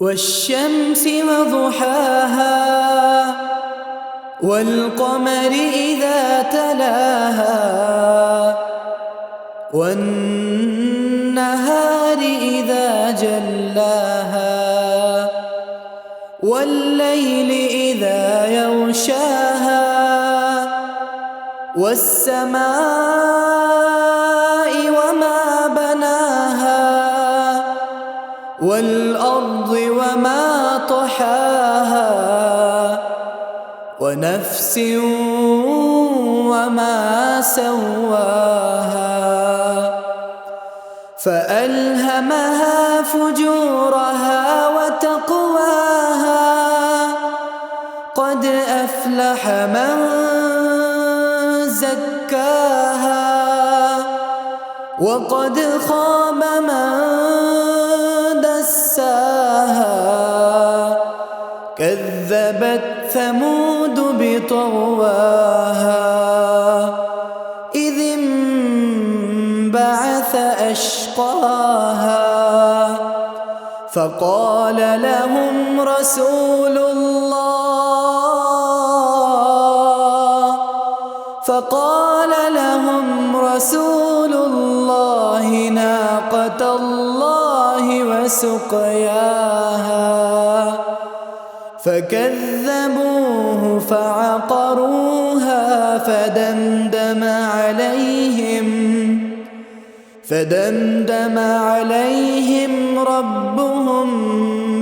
والشمس وضحاها والقمر إذا تلاها والنهار إذا جلاها والليل إذا يغشاها والسماء وما بناها والأرض وما طحاها ونفس وما سواها فألهمها فجورها وتقواها قد أفلح من زكاها وقد خاب من دساها كذبت ثمود بطغواها إذ انبعث أشقاها فقال لهم رسول الله ناقة الله وسقياها فكذبوه فعقروها فدمدم عليهم ربهم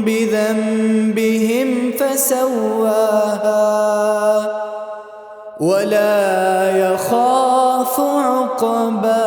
بذنبهم فسواها ولا يخاف عقباها.